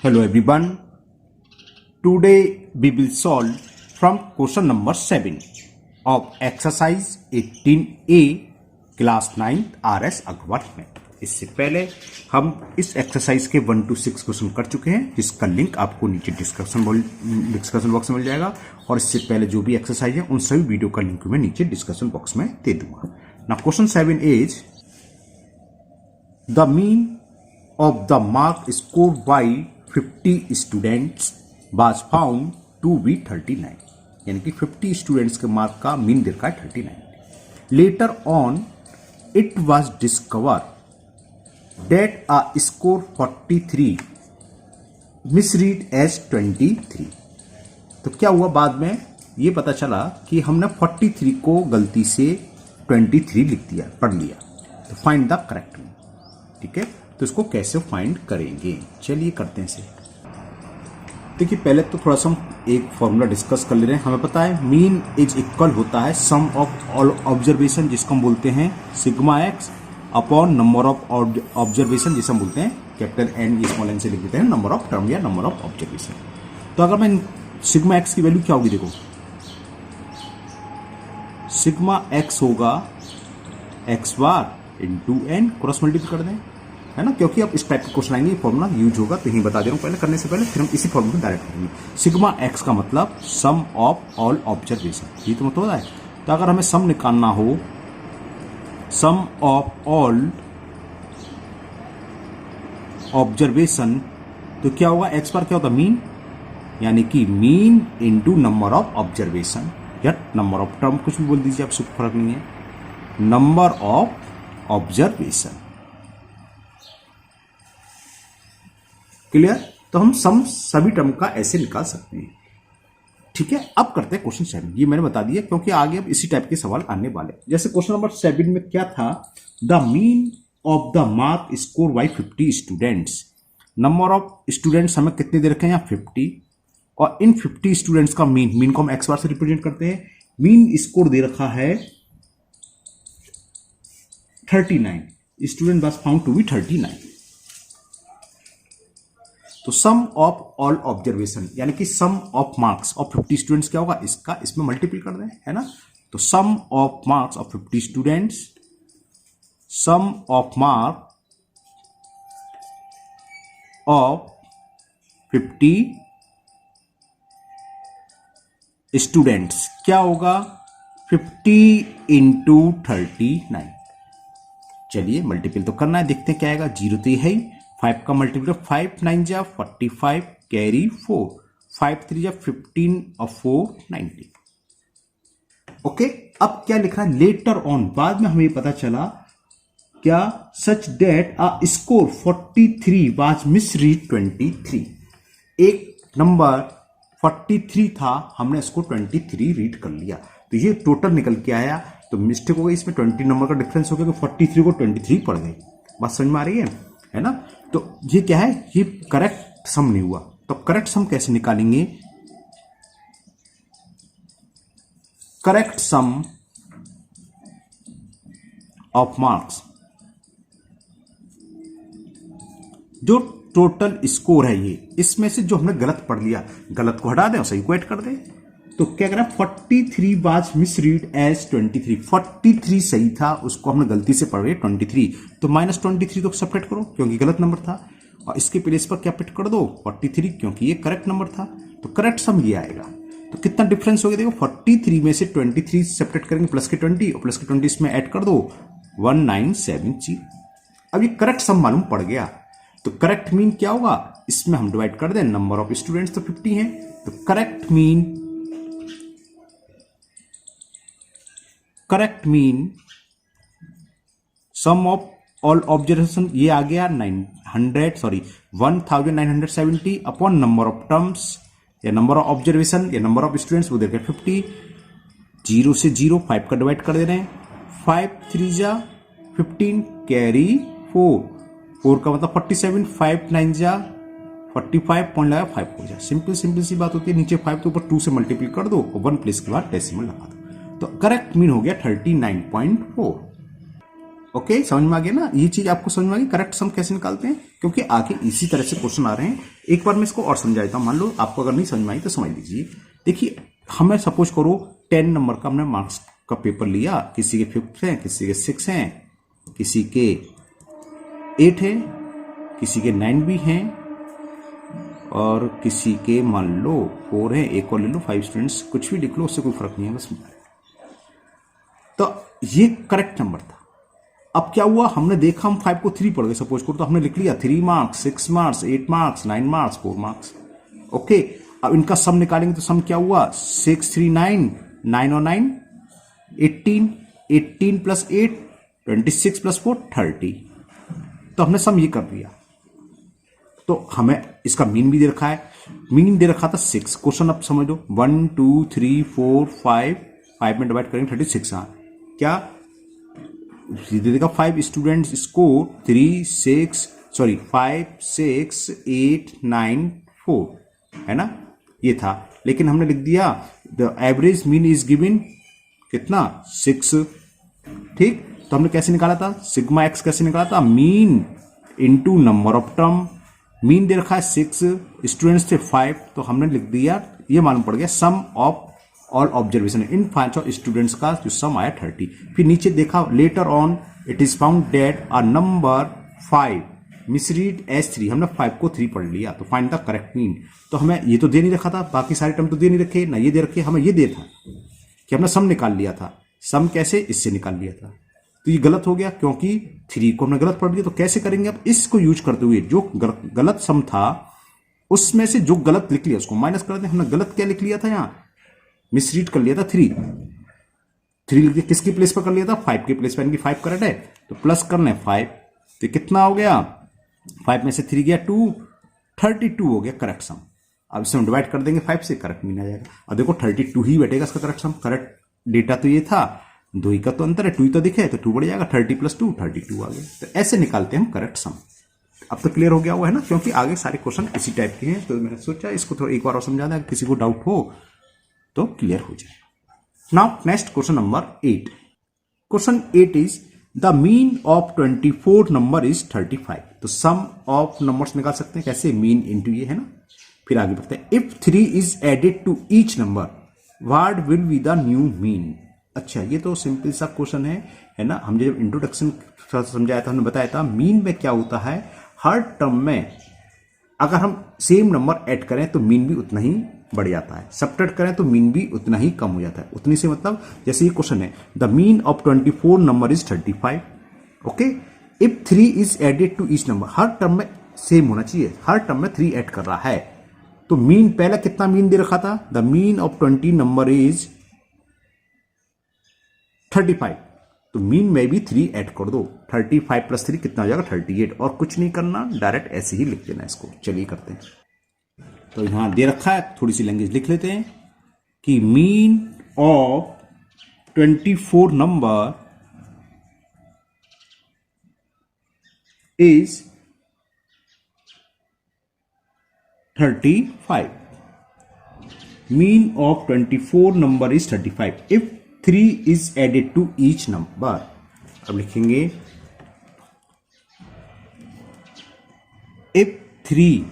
Hello everyone. Today we will solve from question number 7 of exercise 18A class 9th RS Aggarwal में। इससे पहले हम इस एक्सरसाइज के 1 to 6 क्वेश्चन कर चुके हैं, जिसका लिंक आपको नीचे डिस्क्रिप्शन बॉक्स में मिल जाएगा। और इससे पहले जो भी एक्सरसाइज है उन सभी वीडियो का लिंक मैं नीचे डिस्क्रिप्शन बॉक्स में दे दूंगा। ना question 7 is the mean of the mark scored by 50 students was found to be 39, यानी कि 50 स्टूडेंट्स के मार्क का मीन दे रखा है 39। Later on it was discovered that a score 43 misread as 23। तो क्या हुआ, बाद में ये पता चला कि हमने 43 को गलती से 23 लिख दिया, पढ़ लिया। तो फाइंड द करेक्ट मीन। ठीक है, तो इसको कैसे फाइंड करेंगे, चलिए करते हैं इसे। देखिए, पहले तो थोड़ा सा हम एक फॉर्मूला डिस्कस कर ले रहे हैं। हमें पता है मीन इज इक्वल होता है सम ऑफ ऑल ऑब्जर्वेशन, जिसको हम बोलते हैं sigma x upon number of observation, जिसे हम बोलते हैं कैपिटल एन स्मॉल एन से लिख देते हैं नंबर ऑफ टर्म या नंबर ऑफ ऑब्जर्वेशन। तो अगर मैं सिग्मा एक्स की वैल्यू क्या होगी, देखो सिग्मा एक्स होगा x bar into N, cross multiply कर दें, है ना, क्योंकि अब इस टाइप के क्वेश्चन आएंगे फॉर्मूला यूज होगा, तो यही बता दे रहा हूं पहले करने से पहले, फिर हम इसी फॉर्मूला में डायरेक्ट करेंगे। सिग्मा एक्स का मतलब सम ऑफ ऑल ऑब्जर्वेशन, ये तो मतलब है। तो अगर हमें सम निकालना हो, सम ऑफ ऑल ऑब्जर्वेशन, तो क्या होगा, एक्स बार क्या होता है मीन, यानी कि mean into number of observation या नंबर ऑफ टर्म, कुछ भी बोल दीजिए आप, कुछ फर्क नहीं है, नंबर ऑफ ऑब्जर्वेशन। क्लियर। तो हम सम सभी टर्म का ऐसे निकाल सकते हैं। ठीक है, अब करते हैं क्वेश्चन 7। ये मैंने बता दिया क्योंकि आगे अब इसी टाइप के सवाल आने वाले। जैसे क्वेश्चन नंबर 7 में क्या था, the mean of the mark score by 50 students. Number of students हमें कितने दे रखे हैं, यहाँ 50, और इन 50 स्टूडेंट्स का मीन को हम एक्स बार से रिप्रेजेंट करते हैं। मीन स्कोर दे रखा है 39, student was found to be 39। तो सम ऑफ ऑल ऑब्जर्वेशन, यानी कि sum of marks of 50 students क्या होगा, इसका इसमें मल्टीप्लाई कर दें, है ना। तो sum of marks of 50 students, sum of mark of 50 students क्या होगा, 50 इंटू 39। चलिए मल्टीपल तो करना है, देखते हैं क्या आएगा। 0 तो ये है ही, 5 का मल्टीपल 5 9 जा 45 कैरी 4, 5 3 जा 15 और 4 90। ओके, अब क्या लिख रहा है, लेटर ऑन, बाद में हमें पता चला क्या, such that a score 43 was misread 23। एक नंबर 43 था, हमने इसको 23 रीड कर लिया, तो ये टोटल निकल के आया। तो मिस्टेक हो गई इसमें, 20 नंबर का डिफरेंस हो गया, तो 43 को 23 पड़ गई। बात समझ में आ रही है ना। तो ये क्या है, ये करेक्ट सम नहीं हुआ। तो करेक्ट सम कैसे निकालेंगे, करेक्ट सम ऑफ मार्क्स, जो टोटल स्कोर है ये, इसमें से जो हमने गलत पढ़ लिया, गलत को हटा दें और सही को ऐड कर दें। तो क्या करें, 43 वाज मिसरीड एज 23। 43 सही था, उसको हमने गलती से पढ़ रहे 23, तो -23 तो सेपरेट करो क्योंकि गलत नंबर था, और इसके प्लेस पर क्या पिट कर दो 43, क्योंकि ये करेक्ट नंबर था। तो करेक्ट सम ये आएगा। तो कितना डिफरेंस हो गया, देखो 43 में से 23 सेपरेट करेंगे, प्लस के 20 और प्लस के 20 इसमें ऐड कर दो, 1970। अब ये करेक्ट सम मालूम पड़ गया। तो करेक्ट मीन क्या होगा, इसमें हम डिवाइड कर दें, नंबर ऑफ स्टूडेंट्स तो 50 है, तो correct mean sum of all observation, ये आ गया 1970 अपॉन नंबर ऑफ टर्म्स या नंबर ऑफ ऑब्जर्वेशन या नंबर ऑफ स्टूडेंट्स, वो देखे 50। 0 से 0 5 का डिवाइड कर दे रहे हैं, 5 3 जा 15 कैरी 4 का मतलब 47, 5 9 जा 45 पॉइंट लगा 5 हो जाए। सिंपल सी बात होती है, नीचे 5 के ऊपर 2 से मल्टीप्लाई कर दो और 1 प्लेस के बाद डेसिमल लगा दो। तो करेक्ट मीन हो गया 39.4। ओके, समझ में आ गया ना, ये चीज आपको समझ में आ गई करेक्ट सम कैसे निकालते हैं, क्योंकि आगे इसी तरह से क्वेश्चन आ रहे हैं। एक बार मैं इसको और समझा देता हूं, मान लो आपको अगर नहीं समझ में आई तो समझ लीजिए। देखिए, हमें सपोज करो 10 नंबर का हमने मार्क्स का पेपर लिया, किसी के 5 हैं, किसी के 6 हैं, किसी के 8 है, किसी के 9 भी हैं, और किसी के मान लो 4 है, एक और ले लो, 5 स्टूडेंट्स, कुछ भी लिख लो, उससे कोई फर्क नहीं है बस। तो ये करेक्ट नंबर था। अब क्या हुआ, हमने देखा हम 5 को 3 पढ़ गए सपोज करो, तो हमने लिख लिया 3 marks, 6 marks, 8 marks, 9 marks, 4 marks. Okay, अब इनका सम निकालेंगे तो सम क्या हुआ, 6 3 9, 9 और 9 18, 18 प्लस 8 26 प्लस 4 30। तो हमने सम ये कर दिया। तो हमें इसका मीन भी दे रखा है, मीन दे रखा था 6। क्वेश्चन अब समझ लो 1 2 3 4 5 में डिवाइड करेंगे 36। हाँ, क्या दे देगा 5 स्टूडेंट्स स्कोर 5 6 8 9 4, है ना, ये था। लेकिन हमने लिख दिया the average mean is given कितना 6। ठीक, तो हमने कैसे निकाला था, सिग्मा एक्स कैसे निकाला था, mean into number of term. Mean they रखा है 6, स्टूडेंट्स थे 5, तो हमने लिख दिया, ये मालूम पड़ गया sum of all observation in 5 students का जो सम आया 30। फिर नीचे देखा later on it is found that a number 5 misread as 3, हमने 5 को 3 पढ़ लिया, तो फाइंड द करेक्ट मीन। तो हमें ये तो दे नहीं रखा था, बाकी सारे टर्म तो दे नहीं रखे ना, ये दे रखे, हमें ये दे था कि हमने सम निकाल लिया था। सम कैसे, इससे निकाल लिया था, तो ये गलत हो गया क्योंकि 3 को हमने गलत पढ़ लिया। तो कैसे करेंगे, अब इसको यूज करते हुए जो गलत सम था उसमें से जो गलत लिख लिया उसको माइनस कर दें। हमने गलत क्या लिख लिया था, यहां मिसरीड कर लिया था 3 लिख दिया, किसकी प्लेस पर कर लिया था, 5 के प्लेस पर, यानी कि 5 करेक्ट है, तो प्लस करना है 5, तो कितना हो गया, 5 में से 3 गया 2, 32 हो गया करेक्ट सम। अब इसे हम डिवाइड कर देंगे 5 से, करेक्ट मीन आ जाएगा। अब देखो 32 ही बैठेगा इसका करेक्ट सम, करेक्ट डेटा तो ये था, 2 ही का तो अंतर है, 2 ही तो दिखे, तो 2 बढ़ जाएगा, 30 प्लस 2 32 आ गया। तो ऐसे निकालते हैं हम करेक्ट सम। अब तो क्लियर हो गया हुआ है ना, क्योंकि आगे सारे क्वेश्चन इसी टाइप के हैं, तो मैंने सोचा इसको थोड़ा एक बार और समझा दें, किसी को डाउट हो तो क्लियर हो जाए। Now next question number 8। Question 8 is the mean of 24 number is 35। तो सम ऑफ नंबर्स निकाल सकते हैं कैसे, मीन इनटू ये, है ना। फिर आगे बढ़ते हैं, if 3 is added to each number what will be the new mean. अच्छा, ये तो सिंपल सा क्वेश्चन है ना। हमने जब इंट्रोडक्शन समझाया था, हमने बताया था मीन में क्या होता है, हर टर्म में अगर हम सेम नंबर ऐड करें तो मीन भी उतना ही बढ़ जाता है, सब्ट्रैक्ट करें तो मीन भी उतना ही कम हो जाता है। उतनी से मतलब जैसे ये क्वेश्चन है, the mean of 24 number is 35। Okay, if 3 is added to each number, हर टर्म में सेम होना चाहिए, हर टर्म में 3 ऐड कर रहा है, तो मीन पहला कितना मीन दे रखा था, the mean of 20 number is 35, तो मीन में भी 3 ऐड कर दो, 35 प्लस 3 कितना हो जाएगा 38। और कुछ नहीं करना, डायरेक्ट ऐसे ही लिख देना इसको। चलिए करते हैं, तो यहां दे रखा है, थोड़ी सी लैंग्वेज लिख लेते हैं कि mean of 24 number is 35। Mean of 24 number is 35 if 3 is added to each number. अब लिखेंगे if 3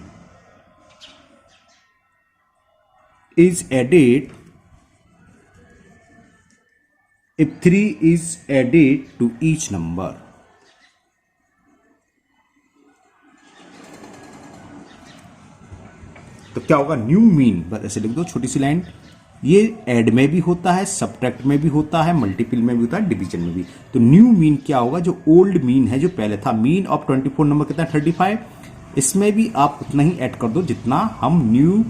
is added, if 3 is added to each number, तो क्या होगा, न्यू मीन। बस ऐसे लिख दो, छोटी सी लाइन। ये ऐड में भी होता है, सब्ट्रैक्ट में भी होता है, मल्टीपल में भी होता है, डिवीजन में भी। तो न्यू मीन क्या होगा, जो ओल्ड मीन है जो पहले था, मीन ऑफ 24 नंबर कितना 35, इसमें भी आप उतना ही ऐड कर दो जितना हम न्यू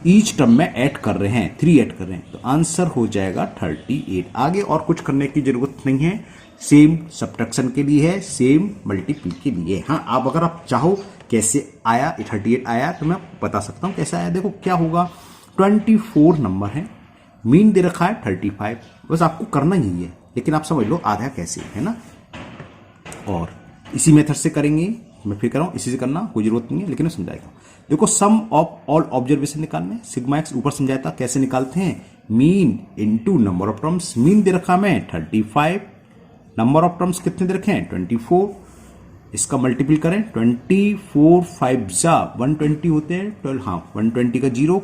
ईच टर्म में ऐड कर रहे हैं, 3 ऐड कर रहे हैं, तो आंसर हो जाएगा 38। आगे और कुछ करने की जरूरत नहीं है, सेम सब्ट्रैक्शन के लिए है, सेम मल्टीपल के लिए। हाँ, आप अगर आप चाहो कैसे आया 38 आया तो मैं बता सकता हूं कैसे आया। देखो क्या होगा, 24 नंबर है, मीन दे रखा है 35, बस आपको करना ही है, लेकिन आप समझ लो आधा कैसे, है ना। और इसी मेथड से करेंगे, मैं फिर कर रहा हूं, इसी से करना कोई जरूरत नहीं है, लेकिन मैं समझाएगा। देखो सम ऑफ ऑल ऑब्जर्वेशन निकालने, सिग्मा एक्स ऊपर समझाया था कैसे निकालते हैं, mean into number of terms. Mean they रखा मैं 35, नंबर ऑफ टर्म्स कितने दे रखे हैं 24, इसका मल्टीपल करें 24 5 जा 120 होते हैं 12, हाँ 120 का जीरो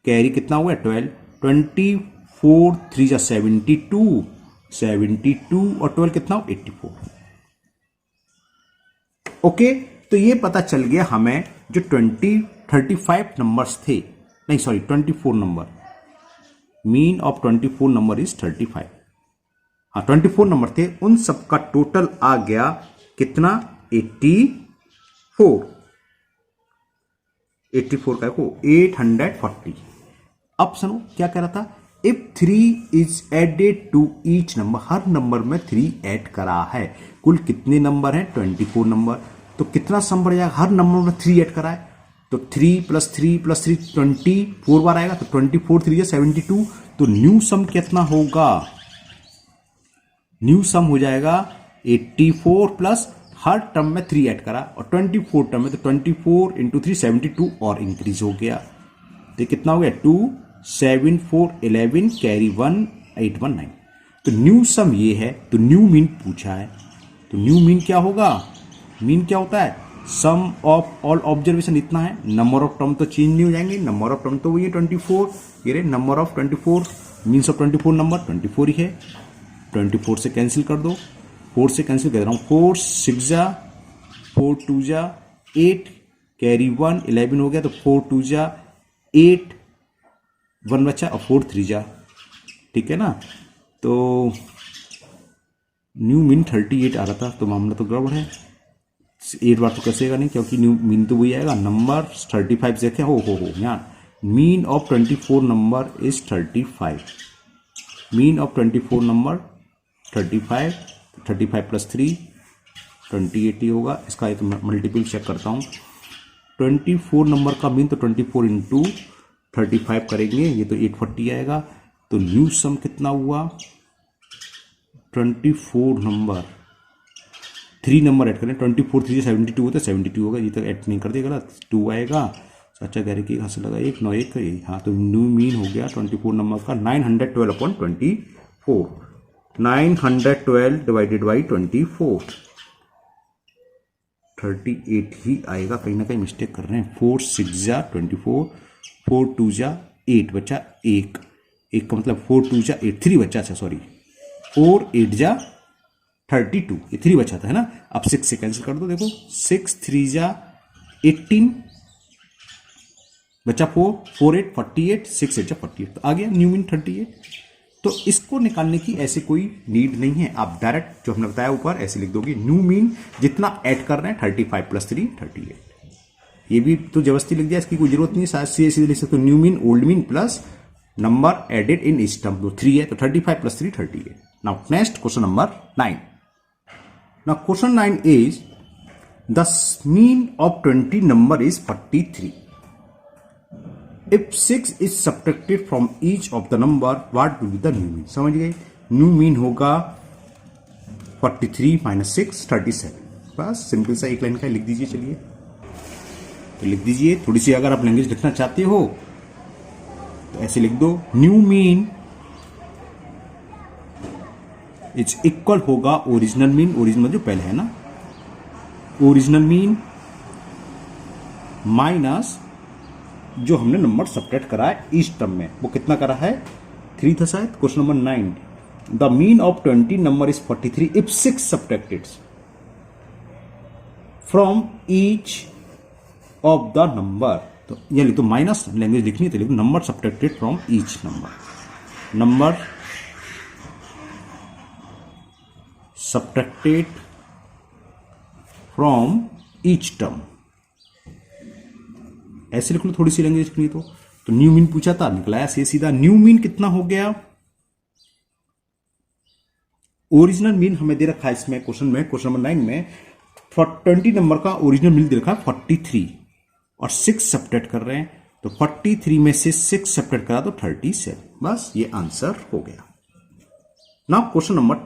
कैरी कितना हुआ 12, 24 3 जा 72, 72 और 12 कितना हो 84। ओके, तो ये पता चल गया हमें जो 35 नंबर्स थे, नहीं sorry 24 number, mean of 24 number is 35। हाँ 24 नंबर थे, उन सबका टोटल आ गया कितना 84, 84 का को 840। अब सुनो क्या कह रहा था, if 3 is added to each number, हर नंबर में 3 ऐड करा है। कुल कितने नंबर हैं 24 नंबर, तो कितना सम बढ़ जाएगा, हर नंबर में 3 ऐड करा है तो 3 + 3 + 3 24 बार आएगा, तो 24 3 72, तो न्यू सम कितना होगा, न्यू सम हो जाएगा 84 प्लस हर टर्म में 3 ऐड करा और 24 टर्म में, तो 24 × 3 72 और इंक्रीज हो गया, तो कितना हो गया 2 7 4 11 कैरी 1 8 1 9। तो न्यू सम ये है, तो न्यू मीन पूछा है, तो न्यू मीन क्या होगा, मीन क्या होता है सम ऑफ ऑल ऑब्जर्वेशन इतना है, नंबर ऑफ टर्म तो चेंज नहीं हो जाएंगे, नंबर ऑफ टर्म तो वही है 24, ये रे number of 24 means of 24 number 24 ही है, 24 से कैंसिल कर दो, 4 से कैंसिल कर रहा हूँ, 4 6 जा 4 2 जा 8 कैरी 1 11 हो गया, तो 4 2 जा 8 1 बचा और 4 3 जा, ठीक है ना। तो न्यू मीन 38 आ रहा था, तो मामला तो गड़बड़ है, 8 बार तो कैसेगा नहीं, क्योंकि न्यू मीन तो वही आएगा, नंबर 35 देखे हो यहाँ mean of 24 number is 35, mean of 24 number 35, 35 + 3 28 ही होगा, इसका एक मल्टीपल चेक करता हूँ, 24 नंबर का मीन तो 24 × 35 करेंगे, ये तो 840 आएगा, तो न्यू सम कितना हुआ 24 नंबर 3 नंबर ऐड करें, 24 3 72 होता है 72 होगा, ये तो ऐड नहीं कर दिया गलत 2 आएगा, अच्छा कह रहे कि हंस लगा 1 9 1, हाँ तो न्यू मीन हो गया 24 नंबर का 912/24, 912 डिवाइडेड बाई 24, 38 ही आएगा, कहीं ना कहीं मिस्टेक कर रहे हैं, 4 6 जा 24, 4 2 जा 8 बचा 1 का मतलब 4 2 जा 8 3 बचा, अच्छा सॉरी 4 8 जा 32, ये 3 बचा था है ना, अब 6 से कैंसिल कर दो, देखो 6 3 जा 18 बचा 4 4 8 48 6 8 जा 48, तो आ गया न्यू मीन 38। तो इसको निकालने की ऐसी कोई नीड नहीं है, आप डायरेक्ट जो हमने बताया ऊपर ऐसे लिख दोगे, न्यू मीन जितना ऐड कर रहे हैं 35 + 3 38, ये भी तो जबरदस्ती लिख दिया, इसकी कोई जरूरत नहीं है, सीधे लिख सकते हो new mean old mean plus number added in each term, तो 3 है तो 35 + 3 38। Now next question number 9। Now question 9 is the mean of 20 number is 43। If 6 is subtracted from each of the number, what will be the new mean? समझ गए, new mean होगा 43 - 6 37, बस simple सा एक line का लिख दीजिए, चलिए तो लिख दीजिए, थोड़ी सी अगर आप लैंग्वेज लिखना चाहते हो तो ऐसे लिख दो, न्यू मीन इज इक्वल होगा ओरिजिनल मीन, ओरिजिनल जो पहले है ना, ओरिजिनल मीन माइनस जो हमने नंबर सब्ट्रैक्ट करा है ईच टर्म में, वो कितना करा है 3 था शायद, question number 9, the mean of 20 number is 43 if 6 subtracted from each of the number, तो ये लिख दो, माइनस लैंग्वेज लिखनी है तो लिखो number subtracted from each number, number subtracted from each term, ऐसे लिख लो, थोड़ी सी लैंग्वेज लिखनी है तो न्यू मीन पूछा था, निकलाया सीधा, न्यू मीन कितना हो गया, ओरिजिनल मीन हमें दे रखा है इसमें क्वेश्चन नंबर 9 में 20 नंबर का ओरिजिनल मीन दे रखा है 43 और 6 सब्ट्रैक्ट कर रहे हैं, तो 43 में से 6 सब्ट्रैक्ट करा तो 37, बस ये आंसर हो गया। नाउ क्वेश्चन नंबर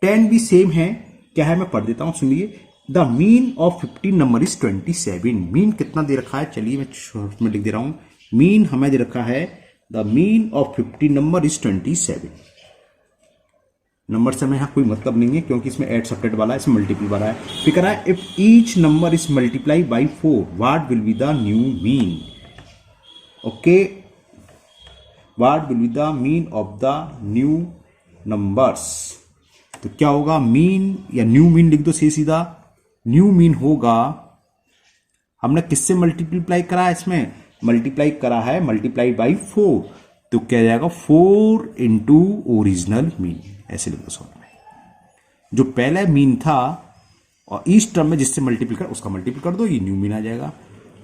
10 भी सेम है, क्या है मैं पढ़ देता हूं, सुनिए, the mean of 15 number is 27, mean कितना दे रखा है, चलिए मैं शॉर्ट में लिख दे रहा हूं, मीन हमें दे रखा है the mean of 15 number is 27, number से हमें यहाँ कोई मतलब नहीं है क्योंकि इसमें एड सब्ट्रैक्ट वाला है, इसमें मल्टीपल वाला है। फिर कह रहा है if each number is multiply by 4 what will be the new mean. Okay, what will be the mean of the new numbers. तो क्या होगा, मीन या न्यू मीन लिख दो सीधा। न्यू मीन होगा, हमने किससे मल्टीप्लाई करा है, इसमें मल्टीप्लाई करा है मल्टीप्लाई बाई 4, तो क्या जाएगा 4 इंटू ओरिजिनल मीन, ऐसे लिख दो शॉर्ट में। जो पहला मीन था और इस टर्म में जिससे मल्टीप्लाई कर उसका मल्टीप्लाई कर दो, ये न्यू मीन आ जाएगा।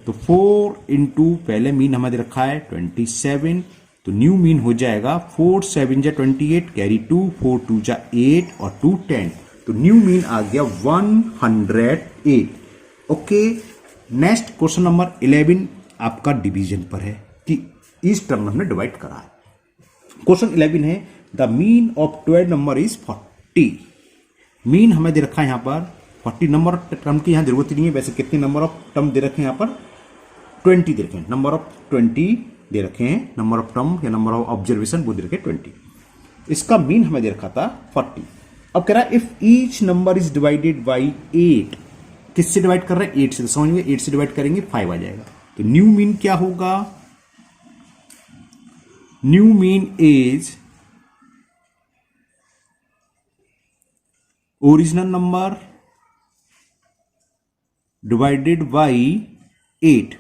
तो 4 इंटू पहले मीन हमें रखा है 27, तो न्यू मीन हो जाएगा 4 7 जा 28 कैरी 2 4 2 जा 8 और 2 10, तो न्यू मीन आ गया 108। ओके, नेक्स्ट क्वेश्चन नंबर 11 आपका डिवीजन पर है कि इस टर्म में हमने डिवाइड करा है। क्वेश्चन 11 है the mean of 12 number is 40। Mean हमें दे रखा है यहां पर 40, नंबर ऑफ टर्म की यहां जरूरत ही नहीं है। वैसे कितने नंबर ऑफ टर्म दे रखे हैं यहां पर, 20 दे रखे हैं, नंबर ऑफ 20 दे रखे हैं, नंबर ऑफ टर्म या नंबर ऑफ ऑब्जर्वेशन वो दे रखे 20। इसका मीन हमें दे रखा था 40। अब कह रहा है if each number is divided by 8, किससे डिवाइड कर रहे हैं, 8 से। तो समझ में 8 से डिवाइड करेंगे 5 आ जाएगा। तो न्यू मीन क्या होगा, new mean is original number divided by 8,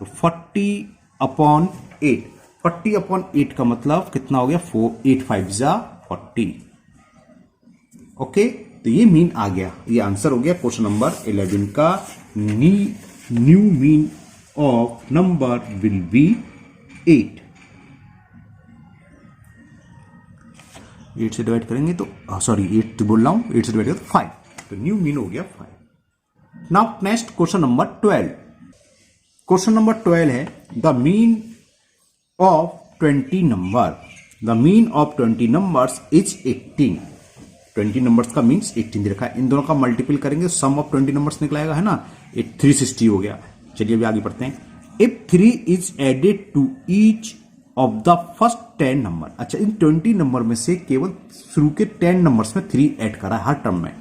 तो 40/8, 40/8 का मतलब कितना हो गया 4 8 5 जा 40। ओके, तो ये मीन आ गया, ये आंसर हो गया क्वेश्चन नंबर 11 का। New mean of number will be 8। 8 से डिवाइड करेंगे तो सॉरी 8 बोल रहा हूं, 8 से डिवाइड करें तो 5, तो न्यू मीन हो गया 5। Now next question number 12। Question number 12 है the mean of 20 number, the mean of 20 numbers is 18। 20 numbers का मीन्स 18 दे रखा है, इन दोनों का मल्टीपल करेंगे सम ऑफ 20 नंबर्स निकलाएगा, है ना, 360 हो गया। चलिए अभी आगे बढ़ते हैं। If 3 is added to each of the first 10 number, अच्छा इन 20 नंबर में से केवल शुरू के 10 नंबर्स में 3 ऐड करा है हर टर्म में।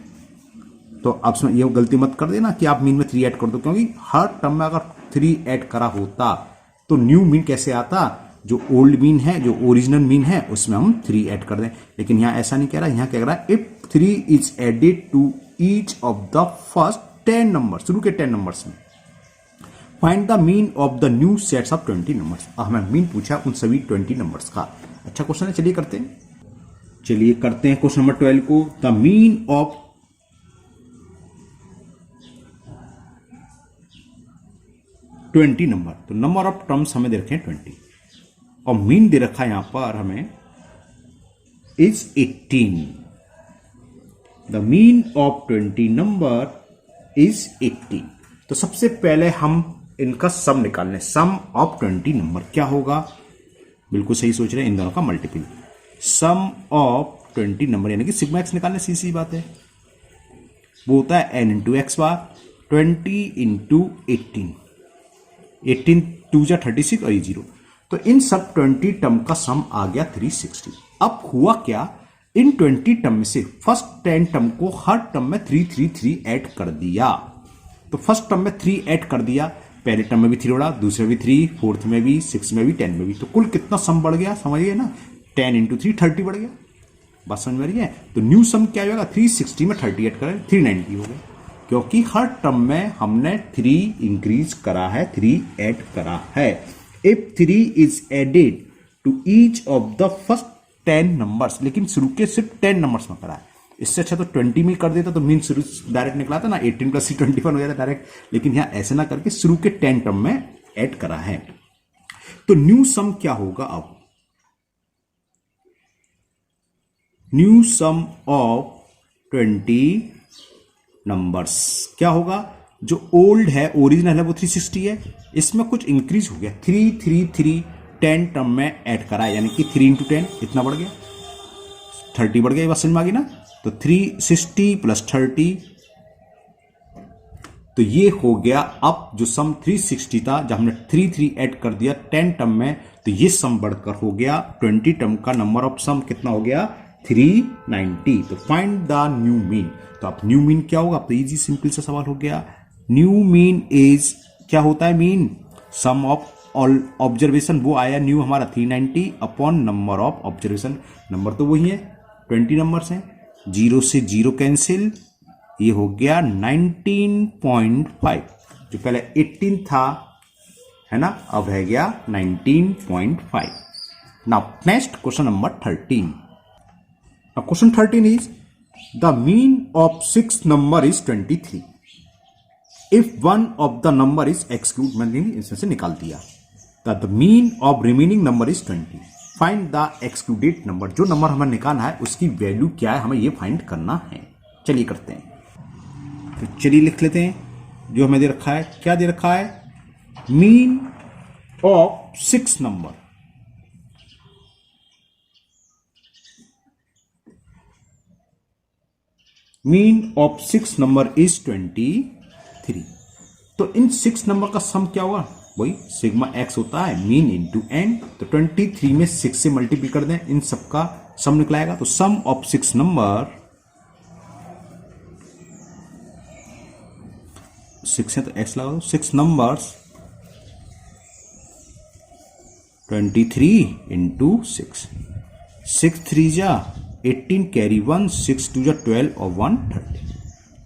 तो आप ये गलती मत कर देना कि आप मीन में 3 ऐड कर दो, क्योंकि हर टर्म में अगर 3 ऐड करा होता तो न्यू मीन कैसे आता, जो ओल्ड मीन है, जो ओरिजिनल मीन है उसमें हम 3 ऐड कर दें। लेकिन यहां ऐसा नहीं कह रहा, यहां क्या कह रहा है if 3 is added to each of the first 10 number, शुरू के 10 नंबर्स में, find the mean of the new sets of 20 numbers. हमें मीन पूछा उन सभी 20 नंबर्स का। अच्छा क्वेश्चन है, चलिए करते हैं। चलिए करते हैं क्वेश्चन नंबर 12 को। द मीन ऑफ 20 नंबर, तो नंबर ऑफ टर्म्स हमें दे रखे हैं 20 और मीन दे रखा है यहां पर हमें is 18। The mean of 20 number is 18। तो सबसे पहले हम इनका सम निकालने, सम ऑफ 20 नंबर क्या होगा, बिल्कुल सही सोच रहे हैं, इन दोनों का मल्टीपल। सम ऑफ 20 नंबर यानी कि सिग्मा एक्स निकालने, सी बात है, वो होता है n इंटू एक्स बार 20 इंटू 18, 18 2 जा 36 और ये 0। तो इन सब 20 टर्म का सम आ गया 360। अब हुआ क्या, इन 20 टर्म में से फर्स्ट 10 टर्म को हर टर्म में 3 3 3 ऐड कर दिया। तो फर्स्ट टर्म में 3 ऐड कर दिया, पहले टर्म में भी 3 जोड़ा, दूसरे में भी 3, फोर्थ में भी, 6 में भी, 10 में भी। तो कुल कितना सम बढ़ गया, समझिए ना, 10 इंटू 3 30 बढ़ गया। बात समझ में आ रही है। तो न्यू सम क्या होगा, 360 में 30 ऐड करें 390 हो गया, क्योंकि हर टर्म में हमने 3 इंक्रीज करा है, 3 ऐड करा है। If 3 is added to each of the first 10 numbers, लेकिन शुरू के सिर्फ 10 नंबर्स में करा है। इससे अच्छा तो 20 में कर देता तो मीन शुरू डायरेक्ट निकलाता ना, 18 + 3 21 हो जाता डायरेक्ट। लेकिन यहां ऐसे ना करके शुरू के 10 टर्म में ऐड करा है। तो न्यू सम क्या होगा, अब न्यू सम ऑफ 20 नंबर्स क्या होगा, जो ओल्ड है ओरिजिनल है वो 360 है, इसमें कुछ इंक्रीज हो गया, 3 3 3 10 टर्म में ऐड करा है, यानी कि 3 इंटू 10 इतना बढ़ गया, 30 बढ़ गया। ये बात समझ में आ गई ना। तो 360 + 30, तो ये हो गया अब जो सम 360 था, जब हमने 3 3 ऐड कर दिया 10 टर्म में, तो ये सम बढ़कर हो गया 20 टर्म का नंबर ऑफ सम कितना हो गया 390। तो फाइंड द न्यू मीन। तो आप न्यू मीन क्या होगा, तो इजी सिंपल सा सवाल हो गया। न्यू मीन इज क्या होता है, mean sum of all observation, वो आया न्यू हमारा 390 upon number of observation. Number तो वही है, 20 नंबर्स हैं, 0 से 0 कैंसिल, ये हो गया 19.5। जो पहले 18 था है ना, अब रह गया 19.5। Now next question number 13। Now question 13 is the mean of 6 number is 23 if one of the number is exclude, मैंने इसमें से निकाल दिया। the mean of remaining number is 20, find the excluded number। जो नंबर हमें निकालना है उसकी वैल्यू क्या है, हमें ये फाइंड करना है। चलिए करते हैं, तो चलिए लिख लेते हैं जो हमें दे रखा है। क्या दे रखा है, mean of 6 number, mean of 6 number is 23। तो इन 6 नंबर का सम क्या होगा, वही सिग्मा एक्स होता है, मीन इंटू एन। तो 23 में 6 से मल्टीप्लाई कर दें, इन सबका सम निकलाएगा। तो सम ऑफ 6 नंबर, 6 है तो एक्स लगा दो, 6 नंबर्स 23 इंटू 6, 6 3 जा 18 कैरी 1, 6 2 जा 12 और 1 30।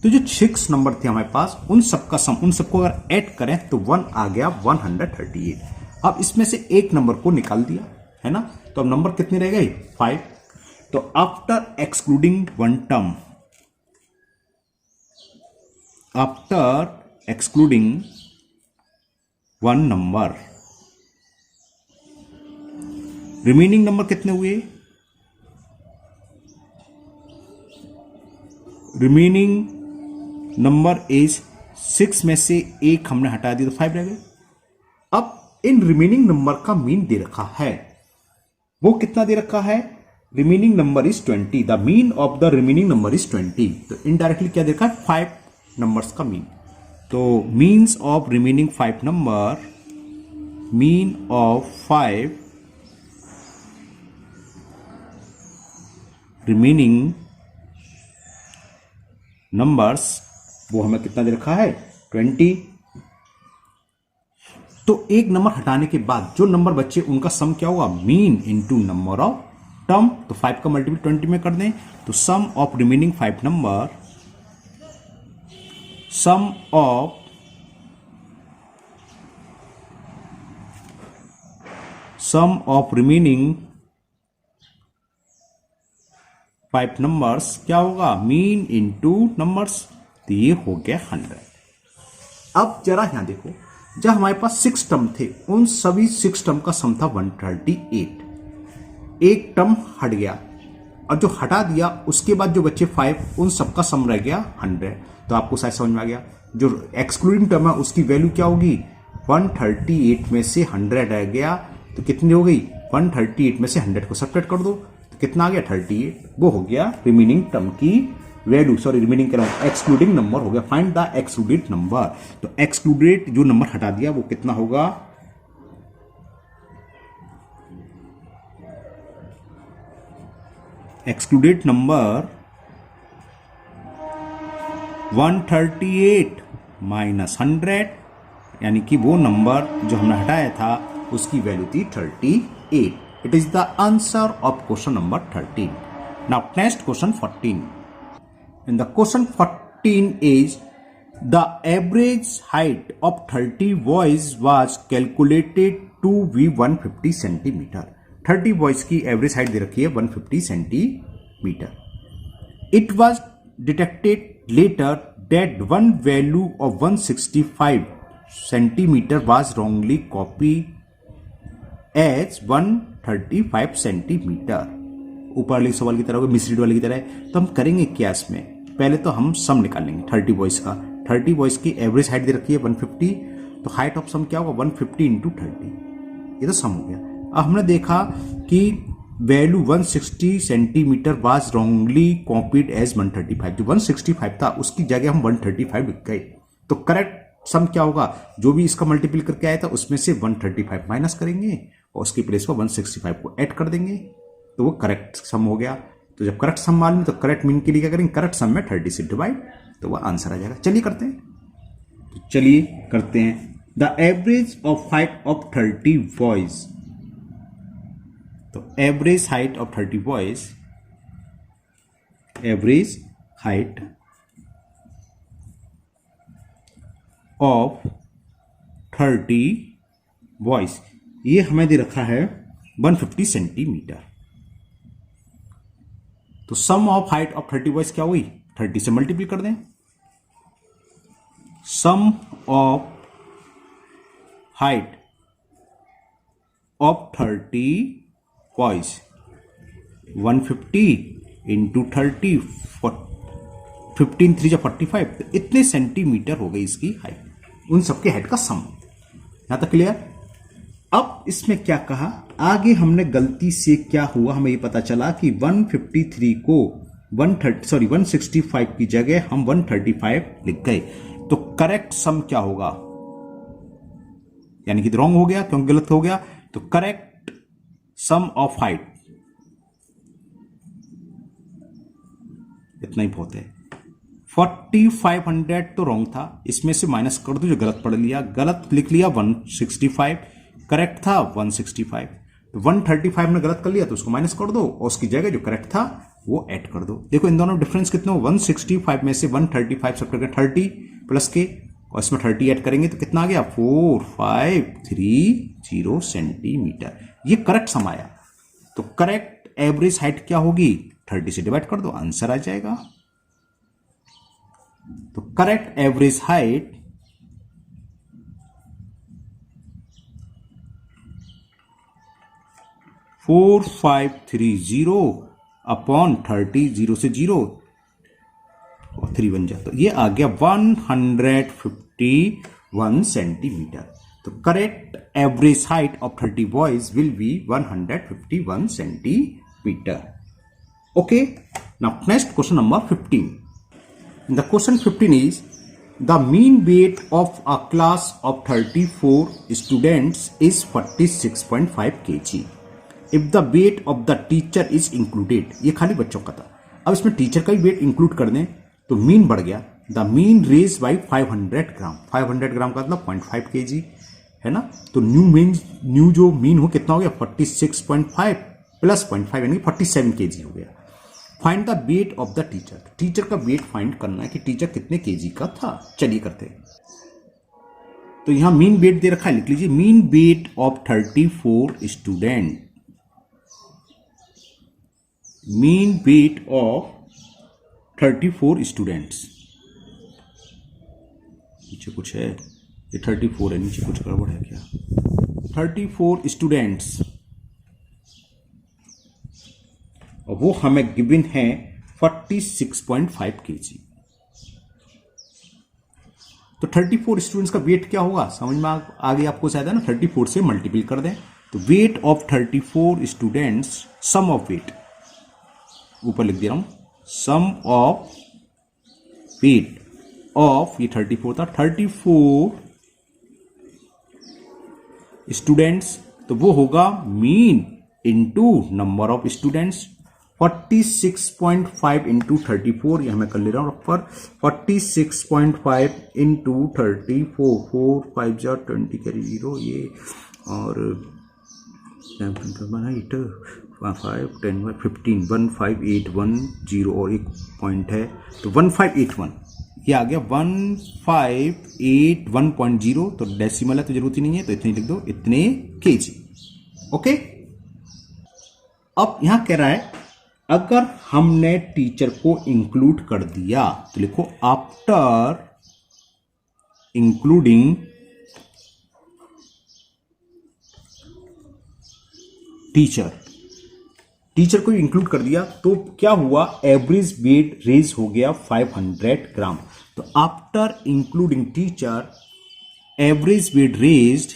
तो जो 6 नंबर थे हमारे पास, उन सबका सम, उन सबको अगर ऐड करें तो 1 आ गया 138। अब इसमें से एक नंबर को निकाल दिया है ना, तो अब नंबर कितने रह गए, 5। तो after excluding one term, after excluding one number, remaining number कितने हुए, रिमेनिंग नंबर इज 6 में से एक हमने हटा दिया तो 5 रह गए। अब इन रिमेनिंग नंबर का मीन दे रखा है, वो कितना दे रखा है, remaining number is 20, the mean of the remaining number is 20। तो इनडायरेक्टली क्या दे रखा है, 5 नंबर्स का मीन। तो means of remaining 5 number, mean of 5 remaining numbers, वो हमें कितना दे रखा है, 20। तो एक नंबर हटाने के बाद जो नंबर बचे उनका सम क्या होगा, mean into number of term. तो 5 का मल्टीपल 20 में कर दें, तो sum of remaining 5 number, sum of remaining 5 numbers क्या होगा, मीन इंटू नंबर्स। तो ये हो गया 100। अब जरा यहां देखो, जब हमारे पास 6 टर्म थे, उन सभी 6 टर्म का सम था 138। एक टर्म हट गया और जो हटा दिया उसके बाद जो बच्चे 5, उन सबका सम रह गया 100। तो आपको शायद समझ में आ गया, जो एक्सक्लूडिंग टर्म है उसकी वैल्यू क्या होगी, 138 में से 100 रह गया तो कितनी हो गई, 138 में से 100 को सब्ट्रैक्ट कर दो तो कितना आ गया, 38। वो हो गया रिमेनिंग टर्म की वैल्यू, सॉरी रिमेनिंग कह रहा हूं, एक्सक्लूडिंग नंबर हो गया। Find the excluded number. तो एक्सक्लूडेड जो नंबर हटा दिया वो कितना होगा, एक्सक्लूडेड नंबर 138 माइनस 100, यानी कि वो नंबर जो हमने हटाया था उसकी वैल्यू थी 38। It is the answer of question number 13। Now next question 14। In the question 14 is the average height of 30 boys was calculated to be 150 centimeter। 30 boys की एवरेज हाइट दे रखी है 150 centimetre. It was detected later that one value of 165 centimeter was wrongly copied as 135 centimeter। ऊपर वाले सवाल की तरह होगा, misread वाले की तरह है। तो हम करेंगे क्या इसमें, पहले तो हम सम निकालेंगे 30 बॉयज का। 30 बॉयज की एवरेज हाइट दे रखी है 150, तो हाइट ऑफ सम क्या होगा 150 इंटू 30, ये तो सम हो गया। अब हमने देखा कि value 160 centimetre was wrongly copied as 135। जो 165 था उसकी जगह हम 135 लिख गए, तो करेक्ट सम क्या होगा, जो भी इसका मल्टीपल करके आया था उसमें से 135 माइनस करेंगे और उसकी प्लेस पर 165 को ऐड कर देंगे, तो वो करेक्ट सम हो गया। तो जब करेक्ट सम मालूम तो करेक्ट मीन के लिए क्या करेंगे, करेक्ट सम में 30 से डिवाइड, तो वह आंसर आ जाएगा। चलिए करते हैं, तो चलिए करते हैं। The average of height of 30 boys, तो average height of 30 boys, average height of 30 boys, ये हमें दे रखा है 150 सेंटीमीटर। तो sum of height of 30 boys क्या हुई, 30 से मल्टीप्लाई कर दें। Sum of height of 30 boys 150 into 30, 15 3 45, तो इतने सेंटीमीटर हो गई इसकी हाइट, उन सबके हाइट का सम। यहां तक क्लियर। अब इसमें क्या कहा, आगे हमने गलती से क्या हुआ, हमें ये पता चला कि 153 को 165 की जगह हम 135 लिख गए, तो करेक्ट सम क्या होगा, यानी कि रॉन्ग हो गया क्योंकि गलत हो गया। तो करेक्ट सम ऑफ हाइट, इतना ही बहुत है। 4500 तो रॉन्ग था, इसमें से माइनस कर दो जो गलत पढ़ लिया, गलत लिख लिया 165, करेक्ट था 165, तो 135 ने गलत कर लिया तो उसको माइनस कर दो और उसकी जगह जो करेक्ट था वो ऐड कर दो। देखो इन दोनों डिफरेंस कितना हो, 165 में से 135 सब करके 30 प्लस के, और इसमें 30 ऐड करेंगे तो कितना आ गया 4530 सेंटीमीटर, ये करेक्ट सम आया। तो करेक्ट एवरेज हाइट क्या होगी, 30 से डिवाइड कर दो, आंसर आ जाएगा। तो correct average height four 4530 upon 30, 0 से 0 और 3 बन जाए, तो ये आ गया 151 सेंटीमीटर। तो correct average height of 30 boys will be 151 centimetre. Okay, now next question number 15. The question 15 is, the mean weight of a class of 34 students is 46.5 kg. If the weight of the teacher is included, ये खाली बच्चों का था। अब इसमें teacher का भी wait include कर दें तो मीन बढ़ गया, द मीन रेज बाई 500 ग्राम, 500 ग्राम का मतलब 0.5 kg है ना। तो न्यू जो मीन हो कितना हो गया 46.5 प्लस 0.5 यानी 47 kg हो गया। Find the weight of the teacher, teacher का वेट फाइंड करना है कि टीचर कितने केजी का था। चलिए करते हैं। तो यहां मीन वेट दे रखा है, लिख लीजिए mean weight of 34 student, mean weight of 34 students, नीचे कुछ है, ये 34 है, नीचे कुछ गड़बड़ है क्या, 34 स्टूडेंट्स, और वो हमें गिवन है 46.5 kg। तो 34 स्टूडेंट्स का वेट क्या होगा समझ में आगे आपको शायद है ना, 34 से मल्टीपल कर दें तो weight of 34 students, sum of weight ऊपर लिख दे रहा हूं, सम ऑफ वेट ऑफ, ये 34 था, 34 स्टूडेंट्स, तो वो होगा mean into number of students. 46.5 into 34, ये मैं कर ले रहा हूं ऊपर, 46.5 इंटू 34, 4 5 जा 20 कैरी 0, ये और 8 5 10 15 1581 और एक पॉइंट है तो 1581, ये आ गया 1581.0, तो डेसिमल है तो जरूरत ही नहीं है तो इतने लिख दो, इतने केजी। ओके, अब यहां कह रहा है अगर हमने टीचर को इंक्लूड कर दिया तो लिखो आफ्टर इंक्लूडिंग टीचर, टीचर को इंक्लूड कर दिया तो क्या हुआ, एवरेज वेट रेज हो गया 500 ग्राम। तो after including teacher average weight raised,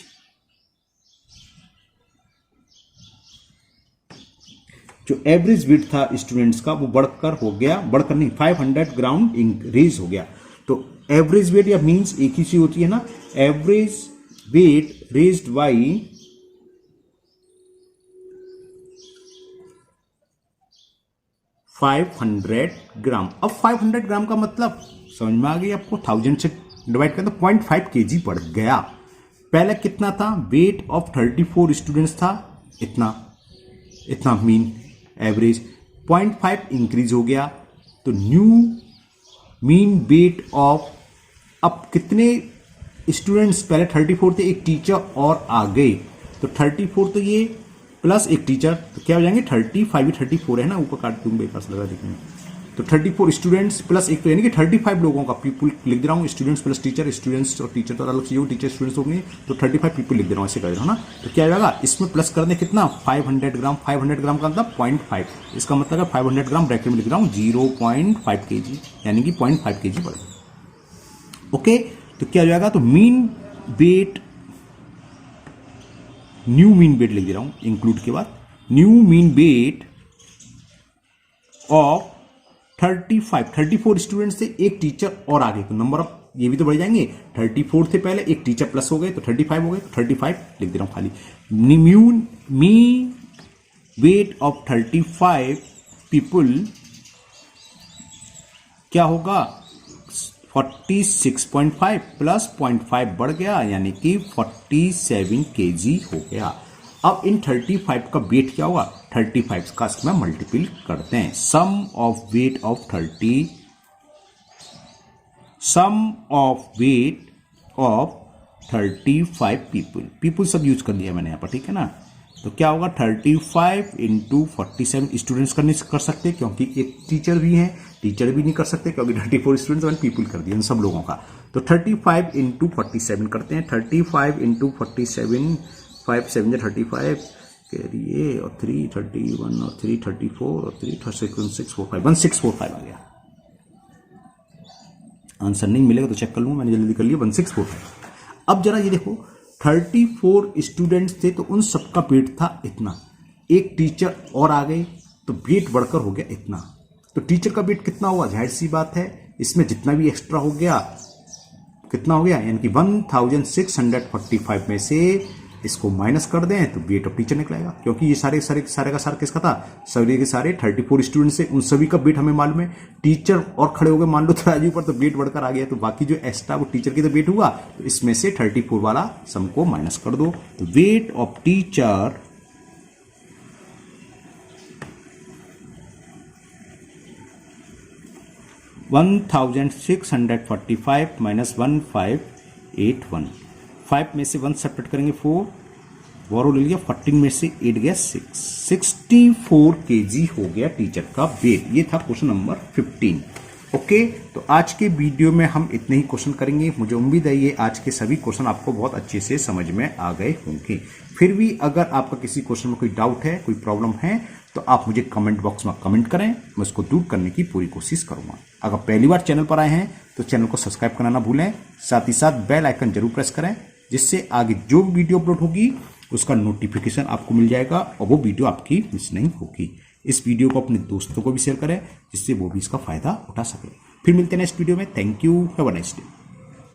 जो एवरेज वेट था स्टूडेंट्स का वो बढ़कर हो गया, बढ़कर नहीं 500 ग्राम रेज हो गया। तो एवरेज वेट या मींस एक ही चीज होती है ना, एवरेज वेट रेज्ड बाई 500 ग्राम। अब 500 ग्राम का मतलब समझ में आ गई आपको, 1000 से डिवाइड कर तो 0.5 kg बढ़ गया। पहले कितना था, वेट ऑफ 34 स्टूडेंट्स था इतना मीन एवरेज, 0.5 इंक्रीज हो गया तो न्यू मीन वेट ऑफ, अब कितने स्टूडेंट्स, पहले 34 थे, एक टीचर और आ गए तो 34 तो ये प्लस एक टीचर तो क्या हो जाएंगे 35, 34 है ना, ऊपर काट दूंगा बेकार से लगा देखने में, तो 34 स्टूडेंट्स प्लस एक, तो यानी कि 35 लोगों का, पीपल लिख दे रहा हूँ, स्टूडेंट्स प्लस टीचर, स्टूडेंट्स और टीचर तो अलग चाहिए, टीचर स्टूडेंट्स हो गए तो 35 पीपल लिख दे रहा हूँ, ऐसे कर रहा हूँ ना। तो क्या जाएगा इसमें प्लस कर दे कितना 500 ग्राम, 500 ग्राम का मतलब 0.5, इसका मतलब है 500 ग्राम ब्रैकेट में लिख रहा हूँ 0.5 kg, यानी कि 0.5 kg बढ़े। ओके, तो क्या हो जाएगा, तो mean weight, new mean weight लिख दे रहा हूं इंक्लूड के बाद, new mean weight of 34 students थे, एक टीचर और आ गए तो नंबर ऑफ ये भी तो बढ़ जाएंगे, 34 थे पहले, एक टीचर प्लस हो गए तो 35 हो गए, तो 35 लिख दे रहा हूं खाली। मीन वेट ऑफ 35 पीपल क्या होगा 46.5 प्लस 0.5 बढ़ गया यानी कि 47 kg हो गया। अब इन 35 का वेट क्या होगा, 35 का इसमें मल्टीपल करते हैं, सम ऑफ वेट ऑफ 35 पीपल सब यूज कर दिया मैंने यहाँ पर, ठीक है ना। तो क्या होगा 35 इंटू 47 स्टूडेंट्स कर सकते हैं क्योंकि एक टीचर भी है, टीचर भी नहीं कर सकते क्योंकि 34 स्टूडेंट्स वन पीपल कर दिया इन सब लोगों का। तो 35 इंटू 47 करते हैं, 35 इंटू 47, 5 7 35 करिए और 3 31 और 3 34 और 3 1645 1645 आ गया। आंसर नहीं मिलेगा तो चेक कर लूँ, मैंने जल्दी कर लिया 1645। अब जरा ये देखो 34 स्टूडेंट्स थे तो उन सबका वेट था इतना, एक टीचर और आ गए तो वेट बढ़कर हो गया इतना, तो टीचर का वेट कितना हुआ, जाहिर सी बात है इसमें जितना भी एक्स्ट्रा हो गया कितना हो गया, यानी कि 1645 में से इसको माइनस कर दें तो वेट ऑफ टीचर निकलेगा, क्योंकि ये सारे का सारा किसका था, सारे के सारे 34 स्टूडेंट्स से, उन सभी का वेट हमें मालूम है, टीचर और खड़े हो गए मान लो तो राजू पर, तो वेट बढ़कर आ गया, तो बाकी जो एक्स्ट्रा वो टीचर की तो वेट हुआ, तो इसमें से 34 वाला सम को माइनस कर दो, तो वेट ऑफ टीचर $1645 माइनस 1581, 5 में से 1 सेपरेट करेंगे 4, बोरो ले लिया, 14 में से 8 गया 6, 64 kg हो गया टीचर का वेट। ये था क्वेश्चन नंबर 15। ओके, तो आज के वीडियो में हम इतने ही क्वेश्चन करेंगे। मुझे उम्मीद है ये आज के सभी क्वेश्चन आपको बहुत अच्छे से समझ में आ गए होंगे। फिर भी अगर आपका किसी क्वेश्चन में कोई डाउट है, कोई प्रॉब्लम है, तो आप मुझे कमेंट बॉक्स में कमेंट करें, मैं उसको दूर करने की पूरी कोशिश करूंगा। अगर पहली बार चैनल पर आए हैं तो चैनल को सब्सक्राइब करना ना भूलें, साथ ही साथ बेल आइकन जरूर प्रेस करें, जिससे आगे जो वीडियो अपलोड होगी उसका नोटिफिकेशन आपको मिल जाएगा और वो वीडियो आपकी मिस नहीं होगी। इस वीडियो को अपने दोस्तों को भी शेयर करें जिससे वो भी इसका फायदा उठा सके। फिर मिलते हैं नेक्स्ट वीडियो में। Thank you, have a nice day.